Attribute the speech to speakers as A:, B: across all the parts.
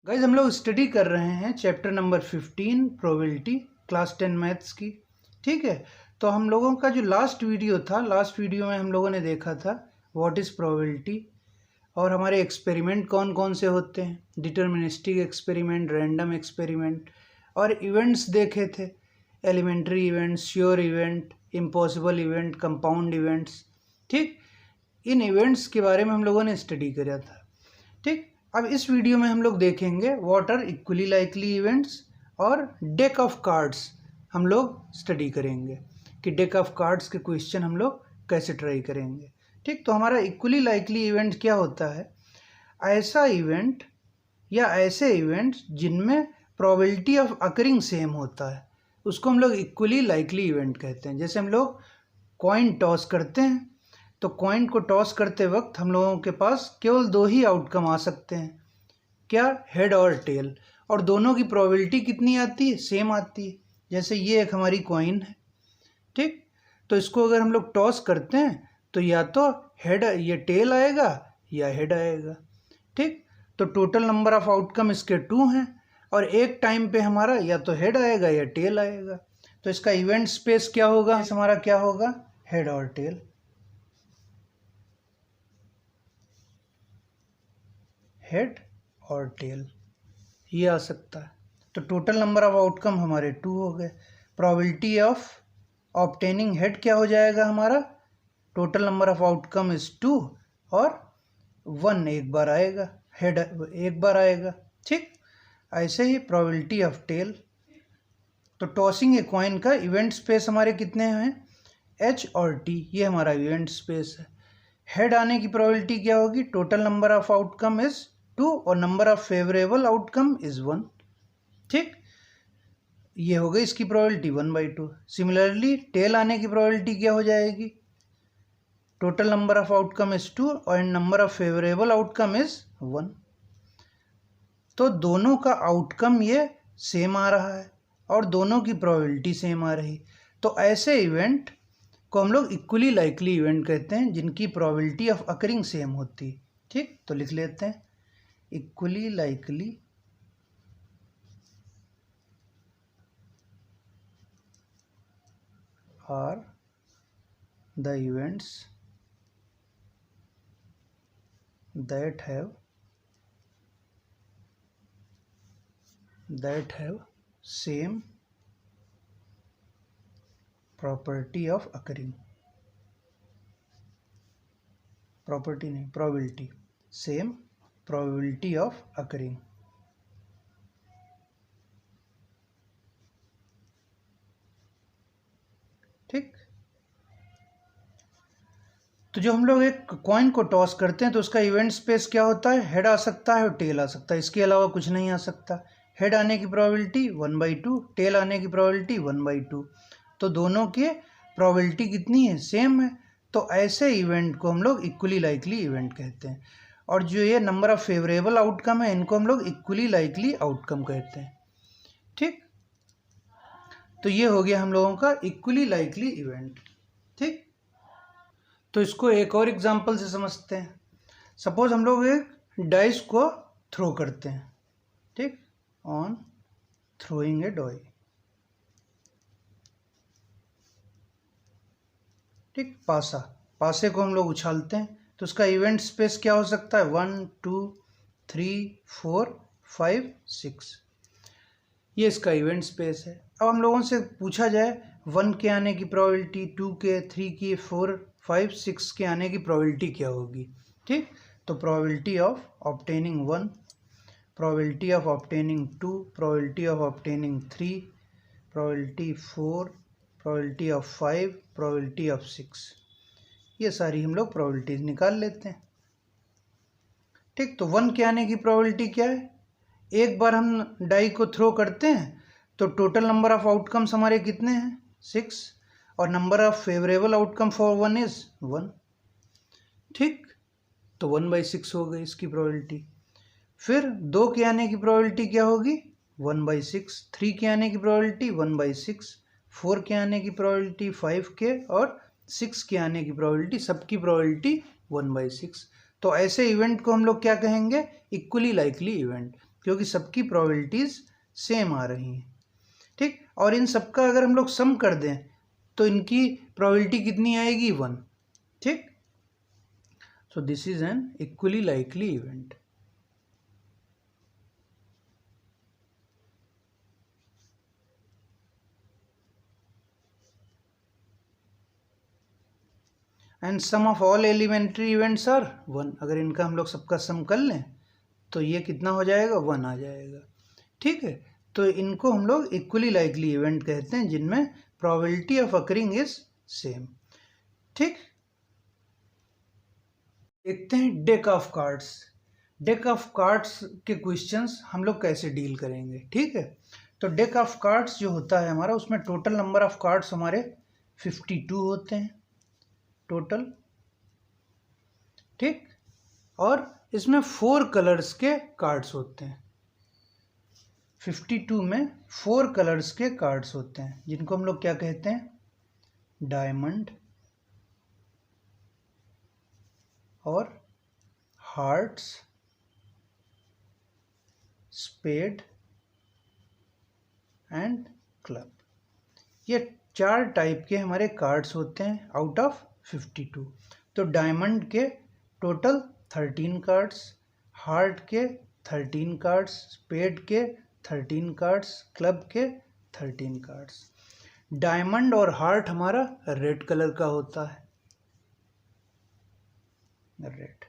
A: Guys हम लोग study कर रहे हैं chapter number 15 probability class 10 maths की। ठीक है, तो हम लोगों का जो लास्ट वीडियो में हम लोगों ने देखा था व्हाट इज़ प्रोबेबिलिटी और हमारे एक्सपेरिमेंट कौन कौन से होते हैं, डिटर्मिनिस्टिक एक्सपेरिमेंट, रैंडम एक्सपेरिमेंट और इवेंट्स देखे थे, elementary event, sure event, impossible event, compound events. ठीक, इन इवेंट्स के बारे में हम लोगों ने स्टडी किया था। ठीक, अब इस वीडियो में हम लोग देखेंगे what are equally likely events और डेक ऑफ कार्ड्स हम लोग स्टडी करेंगे कि डेक ऑफ कार्ड्स के क्वेश्चन हम लोग कैसे ट्राई करेंगे। ठीक, तो हमारा इक्वली लाइकली इवेंट क्या होता है? ऐसा इवेंट या ऐसे इवेंट्स जिनमें प्रोबेबिलिटी ऑफ अकरिंग सेम होता है उसको हम लोग इक्वली लाइकली इवेंट कहते हैं। जैसे हम लोग कॉइन टॉस करते हैं तो कॉइन को टॉस करते वक्त हम लोगों के पास केवल दो ही आउटकम आ सकते हैं, क्या? हेड और टेल, और दोनों की प्रोबेबिलिटी कितनी आती है? सेम आती है। जैसे ये एक हमारी कॉइन है, ठीक, तो इसको अगर हम लोग टॉस करते हैं तो या तो हेड ये टेल आएगा या हेड आएगा। ठीक, तो टोटल नंबर ऑफ आउटकम इसके 2 हैं और एक टाइम पे हमारा या तो हेड आएगा या टेल आएगा। तो इसका इवेंट स्पेस क्या होगा? हमारा क्या होगा? हेड और टेल। हेड और टेल ये आ सकता है। तो टोटल नंबर ऑफ आउटकम हमारे 2 हो गए। प्रोबेबिलिटी ऑफ ऑब्टेनिंग हेड क्या हो जाएगा हमारा? Total number of outcome is 2 और 1 एक बार आएगा, हेड एक बार आएगा। ठीक, ऐसे ही प्रोबेबिलिटी ऑफ टेल। तो टॉसिंग ए कॉइन का इवेंट स्पेस हमारे कितने हैं? एच और टी, ये हमारा इवेंट स्पेस है। हेड आने की प्रोबेबिलिटी क्या होगी? Total number of outcome is 2 और number of favourable outcome is 1। ठीक, ये हो गई इसकी प्रोबेबिलिटी 1/2। सिमिलरली टेल आने की प्रोबेबिलिटी क्या हो जाएगी? Total number of outcome is 2 और number of favourable outcome is 1। तो दोनों का आउटकम ये सेम आ रहा है और दोनों की प्रोबेबिलिटी सेम आ रही। तो ऐसे इवेंट को हम लोग इक्वली लाइकली इवेंट कहते हैं जिनकी प्रोबेबिलिटी ऑफ अकरिंग सेम होती है। ठीक, तो लिख लेते हैं equally likely are the events that have same property of occurring, property नहीं, probability, same probability of occurring। ठीक, तो जो हम लोग एक कॉइन को टॉस करते हैं तो उसका इवेंट स्पेस क्या होता है? हेड आ सकता है और टेल आ सकता है, इसके अलावा कुछ नहीं आ सकता। हेड आने की प्रोबेबिलिटी 1/2, टेल आने की प्रोबेबिलिटी 1/2। तो दोनों के प्रोबेबिलिटी कितनी है? सेम है। तो ऐसे इवेंट को हम लोग इक्वली लाइकली इवेंट कहते हैं। और जो ये नंबर ऑफ फेवरेबल आउटकम है इनको हम लोग इक्वली लाइकली आउटकम कहते हैं। ठीक, तो ये हो गया हम लोगों का इक्वली लाइकली इवेंट। ठीक, तो इसको एक और एग्जांपल से समझते हैं। सपोज हम लोग एक डाइस को थ्रो करते हैं, ठीक, ऑन थ्रोइंग ए डॉय। ठीक, पासे को हम लोग उछालते हैं तो उसका इवेंट स्पेस क्या हो सकता है? 1 2 3 4 5 6, ये इसका इवेंट स्पेस है। अब हम लोगों से पूछा जाए 1 के आने की प्रोबेबिलिटी, 2 के, 3 की, 4 5 6 के आने की प्रोबेबिलिटी क्या होगी? ठीक, तो probability of obtaining 1, probability of obtaining 2, probability of obtaining 3, probability 4, probability of 5, probability of 6, ये सारी हम लोग प्रोबेबिलिटीज निकाल लेते हैं। ठीक, तो 1 के आने की प्रोबेबिलिटी क्या है? एक बार हम डाई को थ्रो करते हैं तो टोटल नंबर ऑफ आउटकम्स हमारे कितने हैं? 6 और number of favourable outcome for 1 is 1। ठीक, तो 1/6 हो गई इसकी प्रोबेबिलिटी। फिर 2 के आने की प्रोबेबिलिटी क्या होगी? 1/6। 3 के आने की प्रोबेबिलिटी 1/6, 4 के आने की प्रोबेबिलिटी 5 के और 6 के आने की प्रोबेबिलिटी, सबकी प्रोबेबिलिटी 1/6। तो ऐसे इवेंट को हम लोग क्या कहेंगे? Equally likely event. क्योंकि सबकी प्रोबेबिलिटीज़ सेम आ रही हैं, ठीक। और इन सबका अगर हम लोग सम कर दें तो इनकी प्रोबेबिलिटी कितनी आएगी, 1, ठीक। So this is an equally likely event. And sum of all elementary events are 1। अगर इनका हम लोग सबका सम कर लें तो ये कितना हो जाएगा, 1 आ जाएगा, ठीक है। तो इनको हम लोग इक्वली लाइकली इवेंट कहते हैं जिनमें probability of occurring is same, ठीक। देखते हैं deck of cards. Deck of cards के क्वेश्चंस हम लोग कैसे डील करेंगे, ठीक है। तो डेक ऑफ कार्ड्स जो होता है हमारा, उसमें टोटल नंबर ऑफ कार्ड्स हमारे 52 होते हैं टोटल, ठीक। और इसमें 4 कलर्स के कार्ड्स होते हैं। 52 में 4 कलर्स के कार्ड्स होते हैं जिनको हम लोग क्या कहते हैं, डायमंड और हार्ट्स, स्पेड एंड क्लब। ये 4 टाइप के हमारे कार्ड्स होते हैं आउट ऑफ 52। तो डायमंड के टोटल 13 कार्ड्स, हार्ट के 13 कार्ड्स, स्पेड के 13 कार्ड्स, क्लब के 13 कार्ड्स। डायमंड और हार्ट हमारा रेड कलर का होता है, रेड,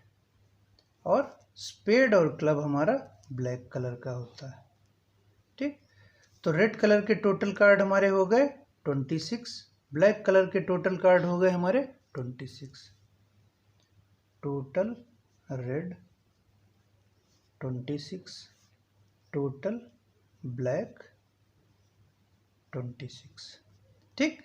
A: और स्पेड और क्लब हमारा ब्लैक कलर का होता है, ठीक। तो रेड कलर के टोटल कार्ड हमारे हो गए 26, ब्लैक कलर के टोटल कार्ड हो गए हमारे 26। टोटल रेड 26, टोटल ब्लैक 26, ठीक।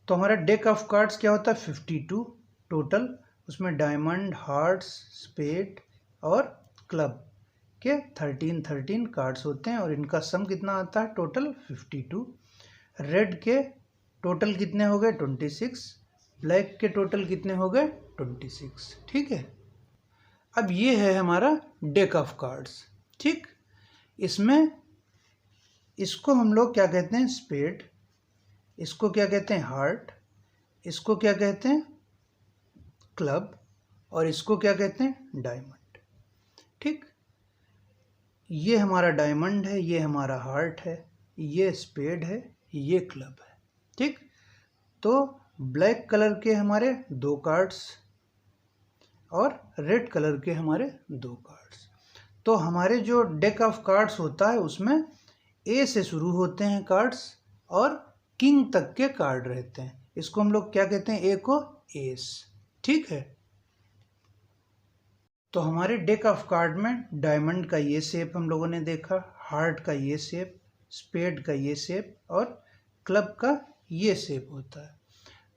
A: तो हमारा डेक ऑफ कार्ड्स क्या होता है, 52 टोटल। उसमें डायमंड, हार्ट्स, स्पेड और क्लब के 13 कार्ड्स होते हैं और इनका सम कितना आता है, टोटल 52। रेड के टोटल कितने हो गए, 26। ब्लैक के टोटल कितने हो गए, 26, ठीक है। अब ये है हमारा डेक ऑफ कार्ड्स, ठीक। इसमें इसको हम लोग क्या कहते हैं, स्पेड, इसको क्या कहते हैं, हार्ट, इसको क्या कहते हैं, क्लब, और इसको क्या कहते हैं, डायमंड, ठीक। ये हमारा डायमंड है, ये हमारा हार्ट है, ये स्पेड है, ये क्लब है, ठीक। तो ब्लैक कलर के हमारे 2 कार्ड्स और रेड कलर के हमारे 2 कार्ड्स। तो हमारे जो डेक ऑफ कार्ड्स होता है उसमें ए से शुरू होते हैं कार्ड्स और किंग तक के कार्ड रहते हैं। इसको हम लोग क्या कहते हैं, ए को एस, ठीक है। तो हमारे डेक ऑफ कार्ड में डायमंड का ये शेप हम लोगों ने देखा, हार्ट का ये शेप, स्पेड का ये शेप और क्लब का ये शेप होता है।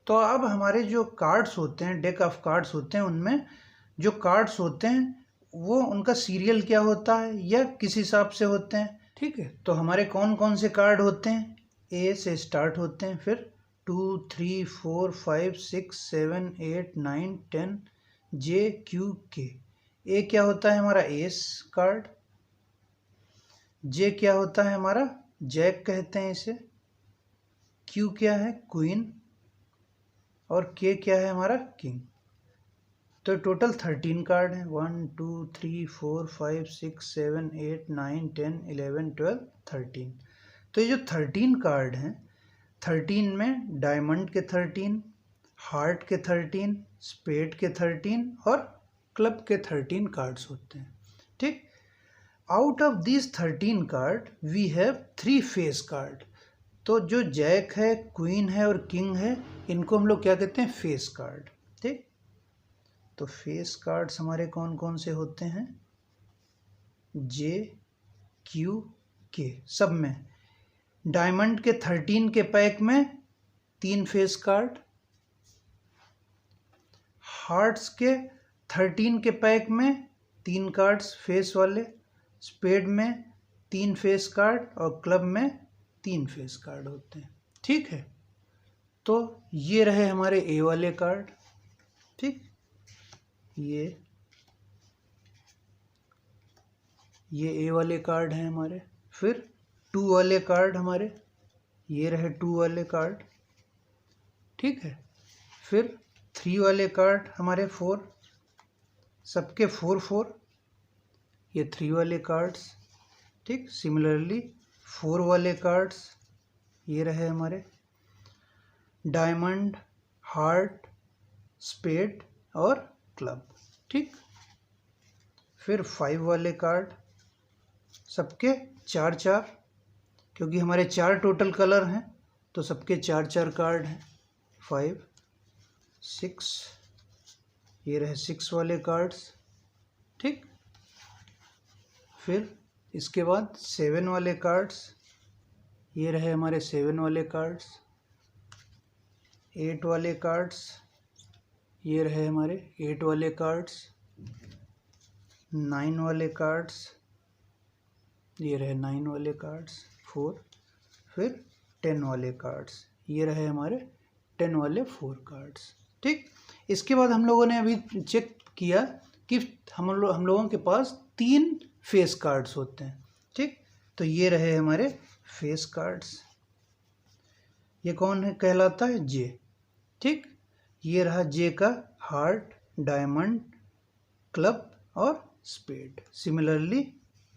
A: तो अब हमारे जो कार्ड्स होते हैं, डेक ऑफ कार्ड्स होते हैं, उनमें जो कार्ड्स होते हैं वो उनका सीरियल क्या होता है या किस हिसाब से होते हैं, ठीक है। तो हमारे कौन कौन से कार्ड होते हैं, ए से स्टार्ट होते हैं, फिर 2 3 4 5 6 7 8 9 10 जे क्यू के। ए क्या होता है हमारा, एस कार्ड। जे क्या होता है हमारा, जैक कहते हैं इसे। क्यू क्या है, क्वीन। और के क्या है हमारा, किंग। तो टोटल 13 कार्ड हैं, 1 2 3 4 5 6 7 8 9 10 11 12 13। तो ये जो 13 कार्ड हैं, 13 में डायमंड के 13, हार्ट के 13, स्पेड के 13 और क्लब के 13 कार्ड्स होते हैं, ठीक। Out of this 13 card we have 3 face card. तो जो जैक है, क्वीन है और किंग है, इनको हम लोग क्या कहते हैं, फेस कार्ड, ठीक। तो फेस कार्ड्स हमारे कौन कौन से होते हैं, जे क्यू के, सब में। डायमंड के 13 के पैक में 3 फेस कार्ड, हार्ट्स के 13 के पैक में 3 कार्ड्स फेस वाले, स्पेड में 3 फेस कार्ड और क्लब में 3 फेस कार्ड होते हैं, ठीक है। तो ये रहे हमारे ए वाले कार्ड, ठीक। ये ये ए वाले कार्ड हैं हमारे। फिर 2 वाले कार्ड हमारे, ये रहे 2 वाले कार्ड, ठीक है। फिर 3 वाले कार्ड हमारे 4, सबके 4 4, ये 3 वाले कार्ड्स, ठीक। सिमिलरली 4 वाले कार्ड्स ये रहे हमारे, डायमंड, हार्ट, स्पेड और क्लब, ठीक। फिर 5 वाले कार्ड, सबके 4 4, क्योंकि हमारे 4 टोटल कलर हैं तो सबके 4 4 कार्ड हैं। 5 6, ये रहे 6 वाले कार्ड्स, ठीक। फिर इसके बाद 7 वाले कार्ड्स, ये रहे हमारे 7 वाले कार्ड्स। 8 वाले कार्ड्स, ये रहे हमारे 8 वाले कार्ड्स। 9 वाले कार्ड्स, ये रहे 9 वाले कार्ड्स 4। फिर 10 वाले कार्ड्स, ये रहे हमारे 10 वाले 4 कार्ड्स, ठीक। इसके बाद हम लोगों ने अभी चेक किया कि हम लोगों के पास 3 फेस कार्ड्स होते हैं, ठीक। तो ये रहे हमारे फेस कार्ड्स। ये कौन है कहलाता है? जे, ठीक। ये रहा जे का हार्ट, डायमंड, क्लब और स्पेड। सिमिलरली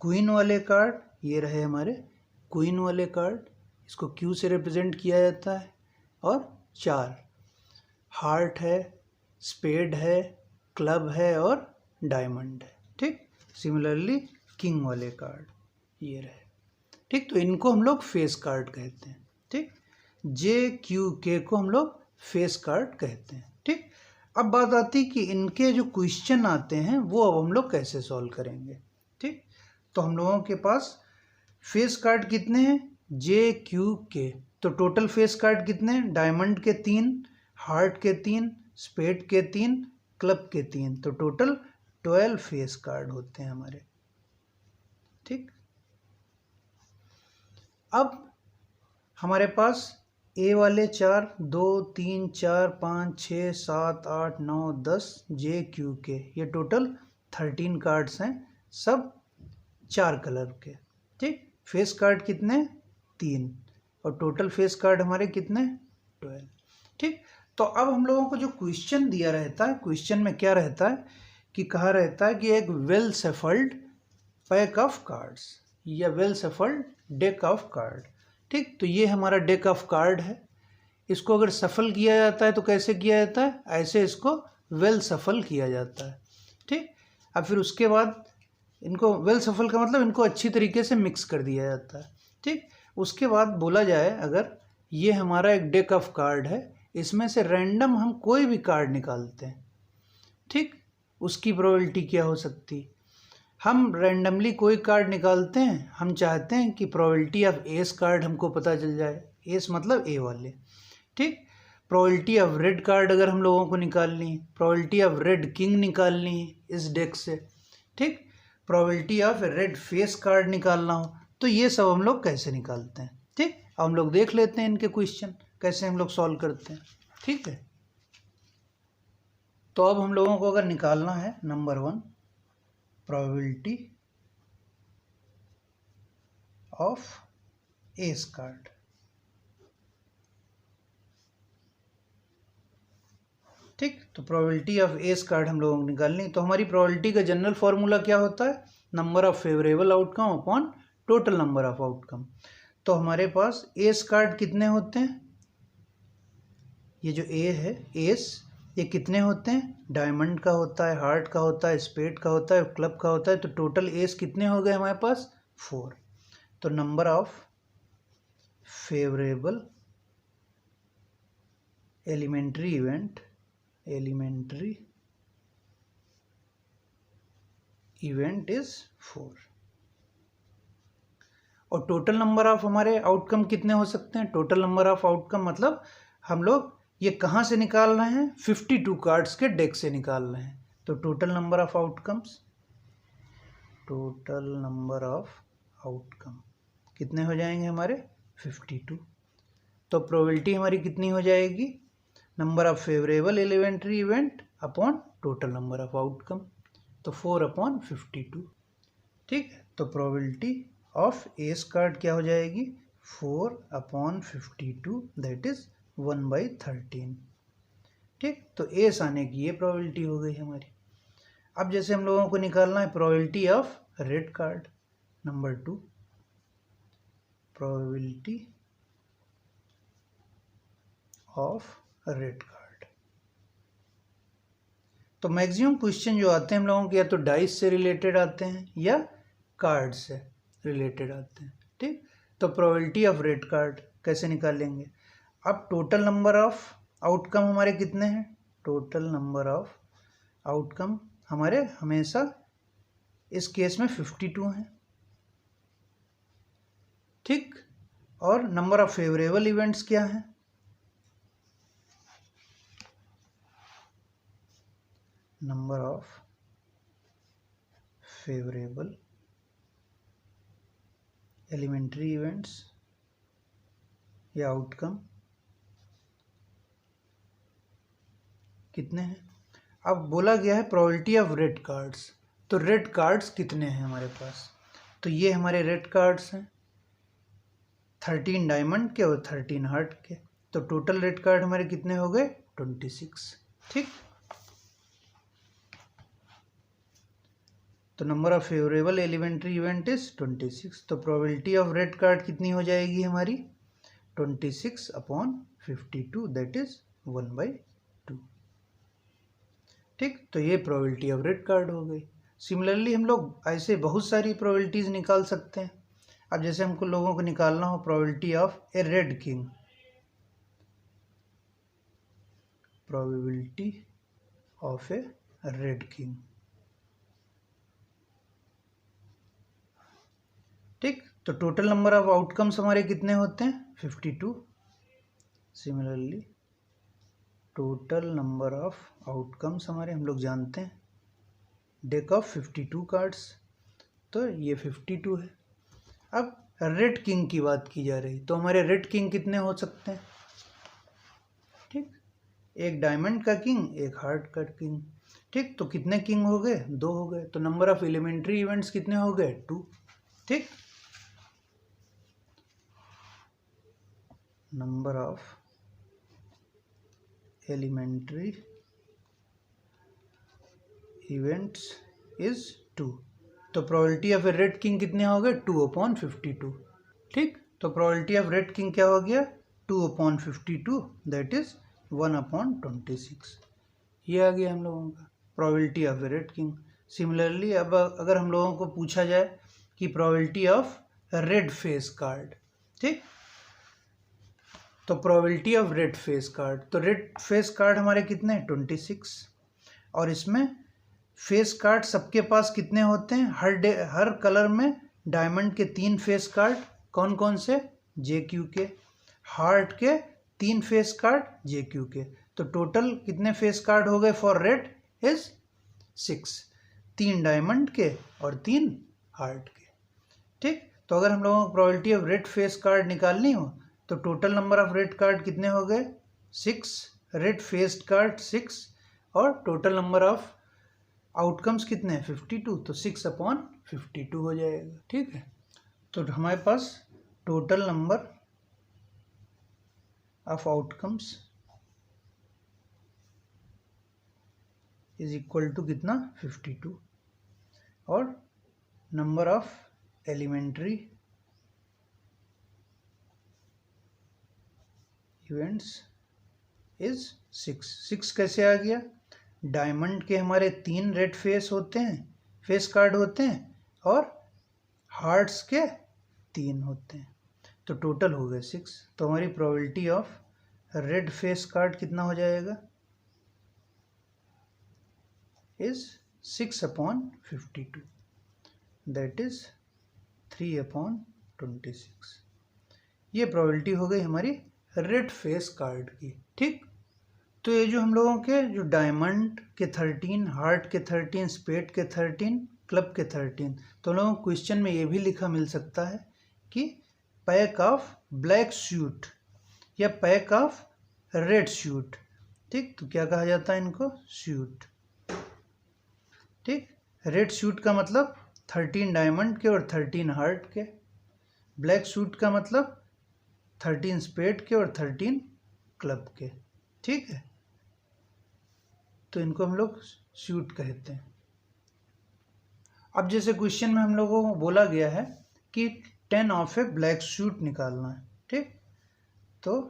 A: क्वीन वाले कार्ड, ये रहे हमारे क्वीन वाले कार्ड, इसको क्यू से रिप्रेजेंट किया जाता है। और 4 हार्ट है, स्पेड है, क्लब है और डायमंड है, ठीक। सिमिलरली किंग वाले कार्ड ये रहे, ठीक। तो इनको हम लोग फेस कार्ड कहते हैं, ठीक। जे क्यू के को हम लोग फेस कार्ड कहते हैं, ठीक। अब बात आती कि इनके जो क्वेश्चन आते हैं वो अब हम लोग कैसे सॉल्व करेंगे, ठीक। तो हम लोगों के पास फेस कार्ड कितने हैं? जे क्यू के। तो टोटल फेस कार्ड कितने हैं? डायमंड के 3, हार्ट के 3, स्पेड के 3, क्लब के 3। तो टोटल 12 फेस कार्ड होते हैं हमारे, ठीक। अब हमारे पास ए वाले 4, 2 3 4 5 6 7 8 9 10 जे क्यू के, ये टोटल 13 कार्ड्स हैं, सब 4 कलर के, ठीक। फेस कार्ड कितने? 3। और टोटल फेस कार्ड हमारे कितने? 12, ठीक। तो अब हम लोगों को जो क्वेश्चन दिया रहता है, क्वेश्चन में क्या रहता है कि कहा रहता है कि एक well shuffled pack of cards या well shuffled deck of card, ठीक। तो ये हमारा डेक ऑफ कार्ड है। इसको अगर सफल किया जाता है तो कैसे किया जाता है? ऐसे इसको वेल सफल किया जाता है, ठीक। अब फिर उसके बाद इनको वेल सफल का मतलब इनको अच्छी तरीके से मिक्स कर दिया जाता है, ठीक। उसके बाद बोला जाए अगर ये हमारा एक डेक ऑफ कार्ड है, इसमें से रैंडम हम कोई भी कार्ड निकालते हैं, ठीक। उसकी प्रोबेबिलिटी क्या हो सकती? हम रैंडमली कोई कार्ड निकालते हैं, हम चाहते हैं कि प्रोबेबिलिटी ऑफ एस कार्ड हमको पता चल जाए। एस मतलब ए वाले, ठीक। प्रोबेबिलिटी ऑफ रेड कार्ड अगर हम लोगों को निकालनी है, प्रोबेबिलिटी ऑफ रेड किंग निकालनी है इस डेक से, ठीक। Probability of red face card निकालना हो, तो ये सब हम लोग कैसे निकालते हैं, ठीक। अब हम लोग देख लेते हैं इनके क्वेश्चन कैसे हम लोग सॉल्व करते हैं, ठीक है। तो अब हम लोगों को अगर निकालना है number 1 probability of S card, ठीक। तो प्रोबेबिलिटी ऑफ एस कार्ड हम लोगों को निकालनी। तो हमारी प्रोबेबिलिटी का जनरल फॉर्मूला क्या होता है? Number of favourable outcome upon total number of outcome. तो हमारे पास एस कार्ड कितने होते हैं? ये जो ए है एस, ये कितने होते हैं? डायमंड का होता है, हार्ट का होता है, स्पेड का होता है, क्लब का होता है। तो टोटल एस कितने हो गए हमारे पास? 4। तो number of favourable elementary event is 4। और टोटल नंबर ऑफ हमारे आउटकम कितने हो सकते हैं? टोटल नंबर ऑफ आउटकम मतलब हम लोग ये कहाँ से निकाल रहे हैं? 52 कार्ड्स के डेक से निकाल रहे हैं। तो total number of outcomes, total number of outcome कितने हो जाएंगे हमारे? 52। तो प्रोबेबिलिटी हमारी कितनी हो जाएगी? Number of favourable elementary event upon total number of outcome, तो 4/52, ठीक है। तो प्रोबेबिलिटी ऑफ एस कार्ड क्या हो जाएगी 4/52 दैट इज 1/13। ठीक, तो एस आने की ये प्रोबेबिलिटी हो गई हमारी। अब जैसे हम लोगों को निकालना है probability of red card number 2, probability of red card. तो मैक्सिमम क्वेश्चन जो आते हैं हम लोगों के या तो डाइस से रिलेटेड आते हैं या कार्ड से रिलेटेड आते हैं। ठीक, तो प्रोबेबिलिटी ऑफ रेड कार्ड कैसे निकालेंगे। अब टोटल नंबर ऑफ आउटकम हमारे कितने हैं, टोटल नंबर ऑफ आउटकम हमारे हमेशा इस केस में 52 हैं। ठीक, और नंबर ऑफ फेवरेबल इवेंट्स क्या है, number of favourable elementary events या आउटकम कितने हैं। अब बोला गया है प्रोबेबिलिटी ऑफ रेड कार्ड्स, तो रेड कार्ड्स कितने हैं हमारे पास, तो ये हमारे रेड कार्ड्स हैं 13 डायमंड के और 13 हार्ट के, तो टोटल रेड कार्ड हमारे कितने हो गए 26। ठीक, तो number of favourable elementary event is 26, तो प्रोबेबिलिटी ऑफ रेड कार्ड कितनी हो जाएगी हमारी 26/52 दैट इज 1/2। ठीक, तो ये प्रोबेबिलिटी ऑफ रेड कार्ड हो गई। सिमिलरली हम लोग ऐसे बहुत सारी प्रोबेबिलिटीज निकाल सकते हैं। अब जैसे हमको लोगों को निकालना हो probability of a red king, probability of a red king. ठीक, तो टोटल नंबर ऑफ आउटकम्स हमारे कितने होते हैं 52। Similarly total number of outcomes हमारे हम लोग जानते हैं डेक ऑफ 52 कार्ड्स, तो ये 52 है। अब रेड किंग की बात की जा रही, तो हमारे रेड किंग कितने हो सकते हैं। ठीक, एक डायमंड का किंग एक हार्ट का किंग। ठीक, तो कितने किंग हो गए 2 हो गए, तो नंबर ऑफ एलिमेंट्री इवेंट्स कितने हो गए 2। ठीक, number of elementary events is 2, तो probability of a red king कितने हो गए 2/52। ठीक, तो प्रोबेबिलिटी ऑफ रेड किंग क्या हो गया 2/52 दैट इज 1/26। ये आ गया हम लोगों का probability of a red king. Similarly अब अगर हम लोगों को पूछा जाए कि probability of red face card, ठीक, तो probability of red face card, तो रेड फेस कार्ड हमारे कितने 26, और इसमें फेस कार्ड सबके पास कितने होते हैं, हर कलर में डायमंड के 3 फेस कार्ड, कौन कौन से JQ के, हार्ट के 3 फेस कार्ड JQ के, तो टोटल कितने फेस कार्ड हो गए फॉर रेड इज 6, 3 डायमंड के और 3 हार्ट के। ठीक, तो अगर हम लोगों को probability of red face card निकालनी हो तो total number of red card कितने हो गए 6, रेड फेस्ड कार्ड 6, और टोटल नंबर ऑफ आउटकम्स कितने 52, तो 6/52 हो जाएगा। ठीक है, तो हमारे पास total number of outcomes is equal to कितना 52, और number of elementary events is 6 कैसे आ गया, डायमंड के हमारे 3 रेड फेस होते हैं, फेस कार्ड होते हैं, और हार्ट्स के 3 होते हैं, तो टोटल हो गए 6, तो हमारी probability of red face card कितना हो जाएगा इज 6/52 दैट इज 3/26। ये प्रोबेबिलिटी हो गई हमारी रेड फेस कार्ड की। ठीक, तो ये जो हम लोगों के जो डायमंड के 13, हार्ट के 13, स्पेड के 13, क्लब के 13, तो हम लोगों को क्वेश्चन में ये भी लिखा मिल सकता है कि पैक ऑफ ब्लैक सूट या पैक ऑफ रेड सूट। ठीक, तो क्या कहा जाता है इनको सूट। ठीक, रेड सूट का मतलब 13 डायमंड के और 13 हार्ट के। ब्लैक सूट का मतलब 13 स्पेड के और 13 क्लब के। ठीक है, तो इनको हम लोग सूट कहते हैं। अब जैसे क्वेश्चन में हम लोगों को बोला गया है कि 10 ऑफ ए ब्लैक सूट निकालना है। ठीक, तो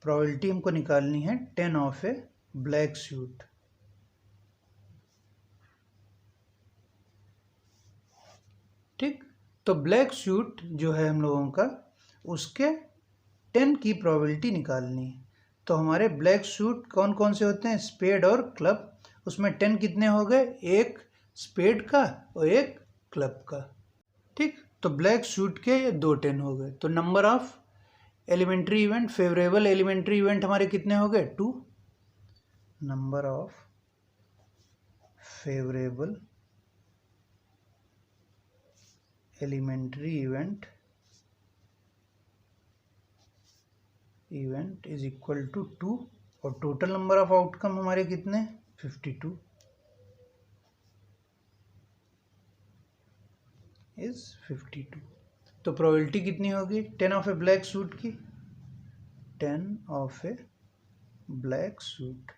A: प्रोबेबिलिटी हमको निकालनी है 10 ऑफ ए ब्लैक सूट। ठीक, तो ब्लैक सूट जो है हम लोगों का, उसके 10 की प्रोबेबिलिटी निकालनी है। तो हमारे ब्लैक सूट कौन कौन से होते हैं? स्पेड और क्लब। उसमें 10 कितने हो गए? एक स्पेड का और एक क्लब का। ठीक, तो ब्लैक सूट के ये 2 10 हो गए। तो number of elementary event, favourable elementary event हमारे कितने हो गए? 2। Number of favourable elementary event is equal to 2। और टोटल नंबर ऑफ आउटकम हमारे कितने? 52 इज 52। तो प्रोबेबिलिटी कितनी होगी 10 ऑफ ए ब्लैक सूट की? 10 ऑफ ए ब्लैक सूट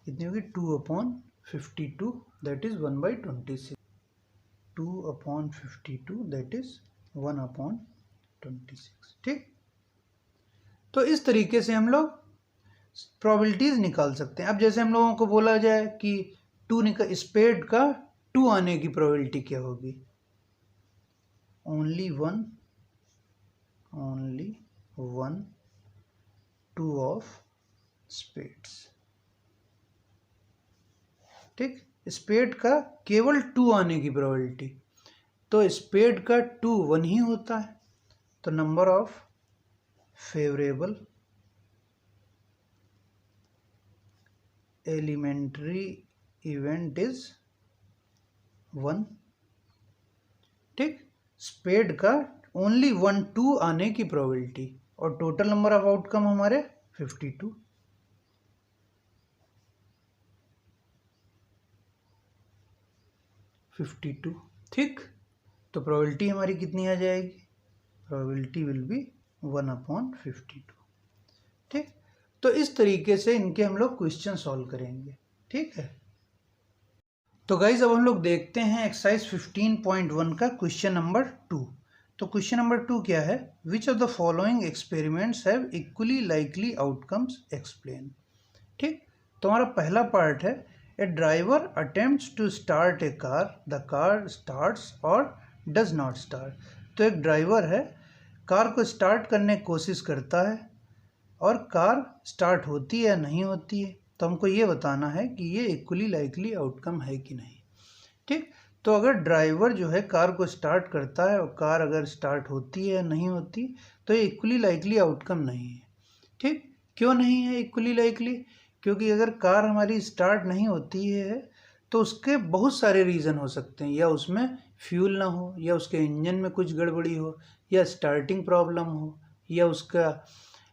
A: कितनी होगी? 2/52, दैट इज 1/26। 2/52 that is 1/26। ठीक, तो इस तरीके से हम लोग प्रोबेबिलिटीज निकाल सकते हैं। अब जैसे हम लोगों को बोला जाए कि स्पेड का 2 आने की प्रोबेबिलिटी क्या होगी? Only one 2 of spades. ठीक, स्पेड का केवल 2 आने की प्रोबेबिलिटी, तो स्पेड का 2 1 ही होता है। तो number of favourable elementary event is 1। ठीक, स्पेड का ओनली 1 2 आने की प्रोबेबिलिटी, और टोटल नंबर ऑफ आउटकम हमारे 52। ठीक, तो प्रोबेबिलिटी हमारी कितनी आ जाएगी? Probability will B 1/52। ठीक, तो इस तरीके से इनके हम लोग क्वेश्चन सॉल्व करेंगे। ठीक है, तो गाइज अब हम लोग देखते हैं एक्सरसाइज 15.1 का क्वेश्चन नंबर 2। तो क्वेश्चन नंबर 2 क्या है? Which of the following experiments have equally likely outcomes explain. ठीक, तो हमारा पहला पार्ट है a driver attempts to start a car, the car starts or does not start. तो एक ड्राइवर है, कार को स्टार्ट करने की कोशिश करता है और कार स्टार्ट होती है या नहीं होती है। तो हमको ये बताना है कि ये इक्वली लाइकली आउटकम है कि नहीं। ठीक, तो अगर ड्राइवर जो है कार को स्टार्ट करता है और कार अगर स्टार्ट होती है या नहीं होती, तो ये इक्वली लाइकली आउटकम नहीं है। ठीक, क्यों नहीं है इक्वली लाइकली? क्योंकि अगर कार हमारी स्टार्ट नहीं होती है तो उसके बहुत सारे रीज़न हो सकते हैं। या उसमें फ्यूल ना हो, या उसके इंजन में कुछ गड़बड़ी हो, या स्टार्टिंग प्रॉब्लम हो, या उसका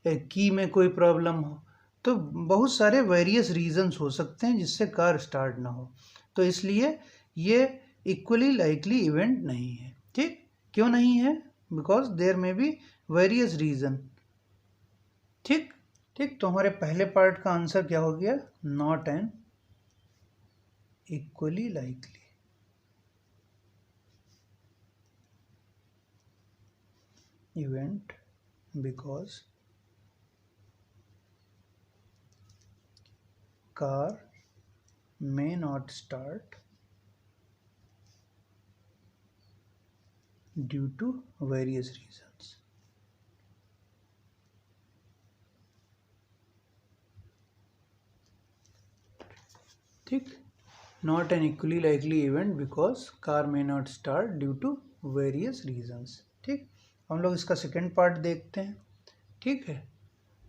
A: की में कोई प्रॉब्लम हो। तो बहुत सारे वेरियस रीजंस हो सकते हैं जिससे कार स्टार्ट ना हो। तो इसलिए ये इक्वली लाइकली इवेंट नहीं है। ठीक, क्यों नहीं है? बिकॉज देयर में बी वेरियस रीजन। ठीक, तो हमारे पहले पार्ट का आंसर क्या हो गया? Not an equally likely event because car may not start due to various reasons. ठीक, not an equally likely event because car may not start due to various reasons. ठीक, हम लोग इसका सेकेंड पार्ट देखते हैं। ठीक है,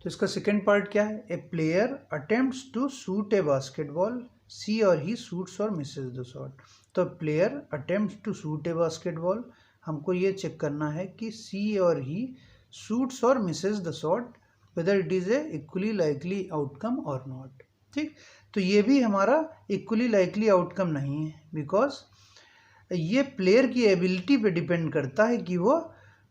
A: तो इसका सेकेंड पार्ट क्या है? A player attempts to shoot a basketball, she or he shoots और मिसेज द शॉट। तो player attempts to shoot a basketball, हमको ये चेक करना है कि सी और ही शूट्स और misses the shot, whether it is a equally likely outcome or not. ठीक, तो ये भी हमारा इक्वली लाइकली आउटकम नहीं है, बिकॉज ये प्लेयर की एबिलिटी पे डिपेंड करता है कि वो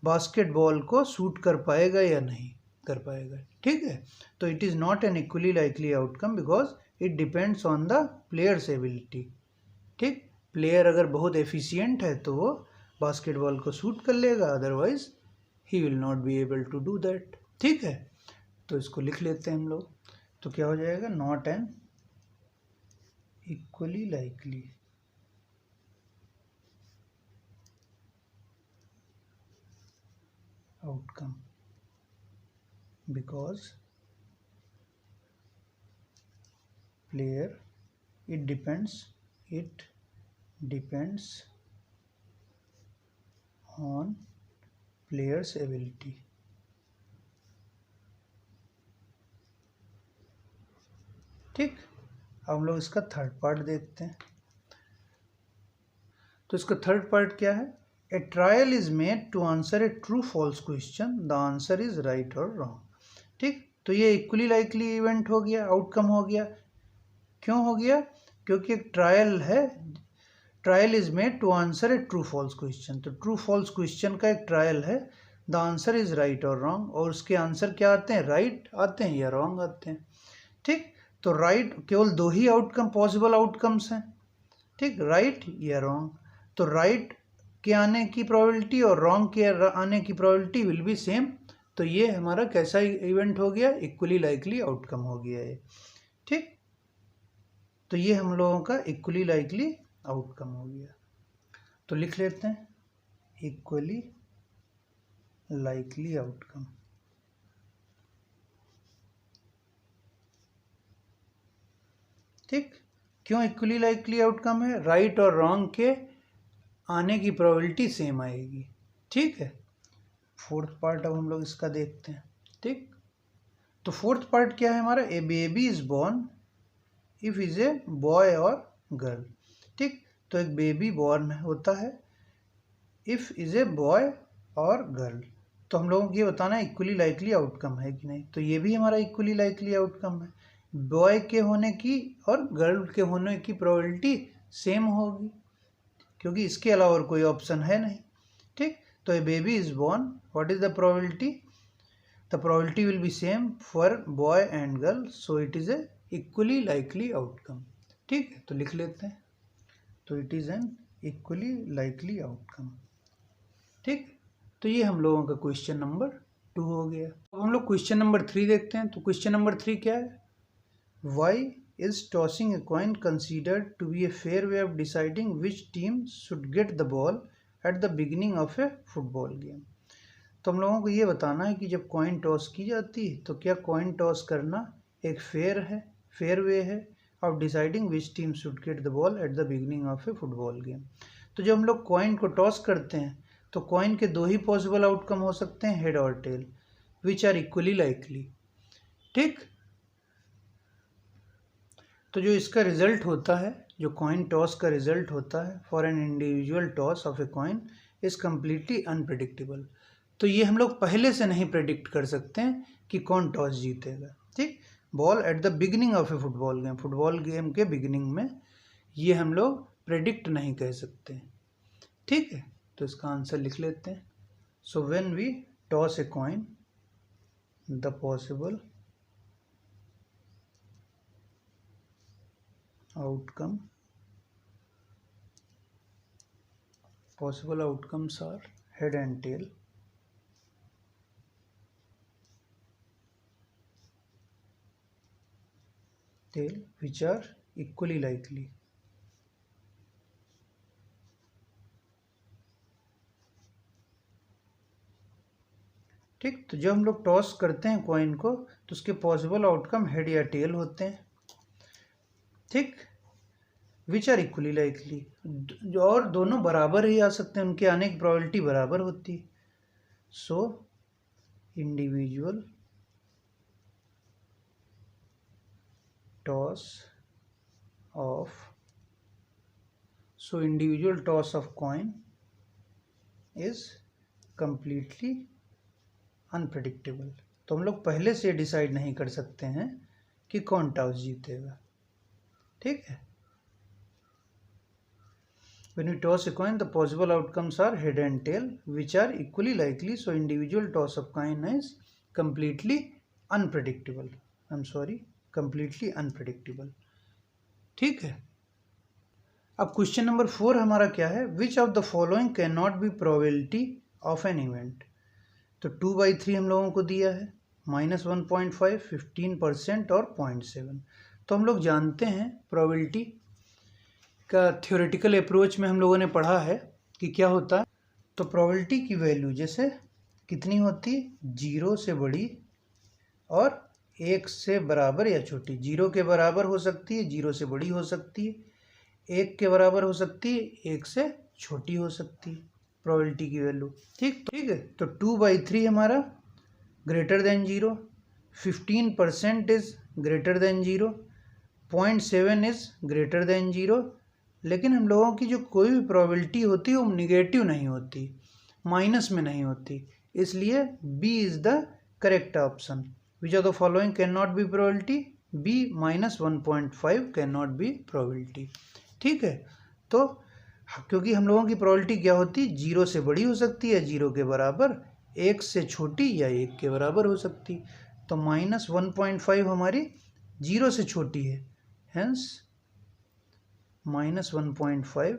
A: बास्केटबॉल को शूट कर पाएगा या नहीं कर पाएगा। ठीक है, तो it is not an equally likely outcome because it depends on the players ability. ठीक, प्लेयर अगर बहुत एफिशिएंट है तो वो बास्केटबॉल को शूट कर लेगा, otherwise he will not be able to do that. ठीक है, तो इसको लिख लेते हैं हम लोग। तो क्या हो जाएगा, not an equally likely outcome because player it depends on player's ability। ठीक, अब हम लोग इसका थर्ड पार्ट देखते हैं। तो इसका थर्ड पार्ट क्या है, a trial is made to answer a true false question, the answer is right और रॉन्ग। ठीक, तो ये इक्वली लाइकली इवेंट हो गया, आउटकम हो गया। क्यों हो गया, क्योंकि एक ट्रायल है, trial is made to answer a true false question. तो ट्रू फॉल्स क्वेश्चन का एक ट्रायल है, द आंसर इज राइट और रॉन्ग, और उसके आंसर क्या आते हैं, राइट आते हैं या रॉन्ग आते हैं। ठीक, तो राइट केवल दो ही आउटकम पॉसिबल आउटकम्स हैं। ठीक, राइट या रॉन्ग। तो राइट के आने की प्रोबेबिलिटी और रॉन्ग के आने की प्रोबेबिलिटी विल बी सेम। तो ये हमारा कैसा इवेंट हो गया, इक्वली लाइकली आउटकम हो गया है। ठीक, तो ये हम लोगों का इक्वली लाइकली आउटकम हो गया। तो लिख लेते हैं इक्वली लाइकली आउटकम। ठीक, क्यों इक्वली लाइकली आउटकम है, राइट और रॉन्ग के आने की प्रोबेबिलिटी सेम आएगी। ठीक है, फोर्थ पार्ट अब हम लोग इसका देखते हैं। ठीक, तो फोर्थ पार्ट क्या है हमारा, a baby is born if is a boy or girl. ठीक, तो एक बेबी बॉर्न होता है if is a boy or girl. तो हम लोगों को ये बताना है इक्वली लाइकली आउटकम है कि नहीं। तो ये भी हमारा इक्वली लाइकली आउटकम है, बॉय के होने की और गर्ल के होने की प्रोबेबिलिटी सेम होगी, क्योंकि इसके अलावा और कोई ऑप्शन है नहीं। ठीक, तो a baby is born, what is the probability, the probability will be same for boy and girl, so it is a equally likely outcome. ठीक है, तो लिख लेते हैं, तो it is an equally likely outcome. ठीक, तो ये हम लोगों का क्वेश्चन नंबर 2 हो गया। अब हम लोग क्वेश्चन नंबर 3 देखते हैं। तो क्वेश्चन नंबर 3 क्या है, Y is tossing a coin considered to be a fair way of deciding which team should get the ball at the beginning of a football game। तो हम लोगों को ये बताना है कि जब कॉइन टॉस की जाती है तो क्या कॉइन टॉस करना एक फेयर वे है of deciding which team should get the ball at the beginning of A football game. तो जब हम लोग कॉइन को टॉस करते हैं तो कॉइन के दो ही पॉसिबल आउटकम हो सकते हैं, हेड और tail, which are equally likely. ठीक, तो जो इसका रिजल्ट होता है, जो कॉइन टॉस का रिजल्ट होता है for an individual toss of a coin is completely unpredictable. तो ये हम लोग पहले से नहीं प्रेडिक्ट कर सकते हैं कि कौन टॉस जीतेगा। ठीक, ball at the beginning of A football game के बिगिनिंग में ये हम लोग प्रेडिक्ट नहीं कह सकते। ठीक है, तो इसका आंसर लिख लेते हैं। So when we toss a coin, the possible outcomes are head and tail, which are equally likely। ठीक, तो जब हम लोग टॉस करते हैं कॉइन को तो उसके पॉसिबल आउटकम हेड या टेल होते हैं। ठीक, विच आर इक्वली लाइकली, और दोनों बराबर ही आ सकते हैं, उनके आने की प्रोबेबिलिटी बराबर होती है। So individual toss of coin is completely unpredictable. तो हम लोग पहले से डिसाइड नहीं कर सकते हैं कि कौन टॉस जीतेगा। ठीक है, when we toss a coin the possible outcomes are head and tail which are equally likely, so individual toss of coin is completely unpredictable. completely unpredictable. ठीक है, अब क्वेश्चन नंबर 4 हमारा क्या है, which of the following can not be probability of an event. तो 2/3 हम लोगों को दिया है, -1.5, 15% और 0.7। तो हम लोग जानते हैं प्रोबेबिलिटी का थ्योरेटिकल अप्रोच में हम लोगों ने पढ़ा है कि क्या होता है। तो प्रोबेबिलिटी की वैल्यू जैसे कितनी होती है, 0 से बड़ी और 1 से बराबर या छोटी। 0 के बराबर हो सकती है, 0 से बड़ी हो सकती है, 1 के बराबर हो सकती है, 1 से छोटी हो सकती है प्रोबेबिलिटी की वैल्यू। ठीक है, तो 2/3 हमारा greater than 0, 15% is greater than 0, 0.7 is greater than 0। लेकिन हम लोगों की जो कोई भी प्रोबेबिलिटी होती है वो निगेटिव नहीं होती, माइनस में नहीं होती, इसलिए B is the correct option. Which of the following can not be probability, B -1.5 can not be probability. ठीक है, तो क्योंकि हम लोगों की प्रोबेबिलिटी क्या होती है, 0 से बड़ी हो सकती है, 0 के बराबर, 1 से छोटी या 1 के बराबर हो सकती। तो -1.5 हमारी 0 से छोटी है, hence -1.5,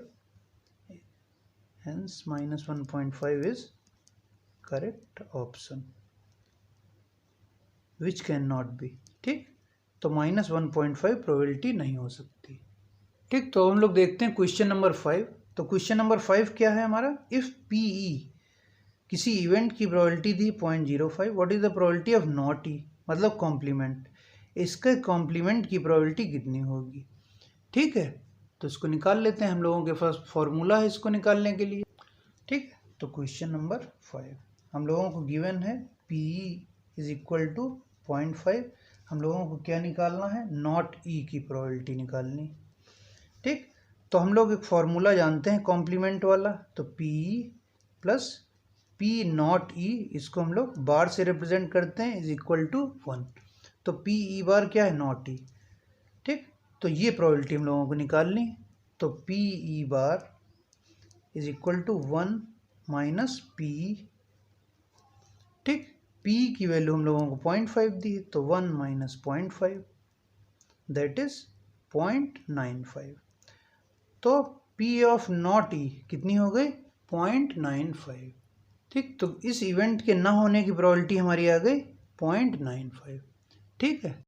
A: hence -1.5 is correct option which cannot be। ठीक, तो -1.5 प्रोबेबिलिटी नहीं हो सकती। ठीक, तो हम लोग देखते हैं क्वेश्चन नंबर 5। तो क्वेश्चन नंबर 5 क्या है हमारा, इफ PE किसी इवेंट की प्रोबेबिलिटी दी 0.05, what is the probability of not E, मतलब कॉम्प्लीमेंट, इसके कॉम्प्लीमेंट की प्रोबेबिलिटी कितनी होगी। ठीक है, तो इसको निकाल लेते हैं, हम लोगों के पास फॉर्मूला है इसको निकालने के लिए। ठीक, तो क्वेश्चन नंबर 5 हम लोगों को गिवन है PE इज इक्वल टू 0.5, हम लोगों को क्या निकालना है, नॉट ई की प्रोबेबिलिटी निकालनी। ठीक, तो हम लोग एक फॉर्मूला जानते हैं कॉम्प्लीमेंट वाला, तो PE प्लस P नॉट ई, इसको हम लोग बार से रिप्रेजेंट करते हैं, इज इक्वल टू 1। तो PE बार क्या है, नॉट ई। ठीक, तो ये प्रोबेबिलिटी हम लोगों को निकालनी, तो PE bar is equal to 1 minus PE। ठीक, P की वैल्यू हम लोगों को 0.5 दी है, तो 1 माइनस 0.5 दैट इज 0.95। तो P ऑफ नॉट ई कितनी हो गई, 0.95। ठीक, तो इस इवेंट के ना होने की प्रोबेबिलिटी हमारी आ गई 0.95। ठीक है।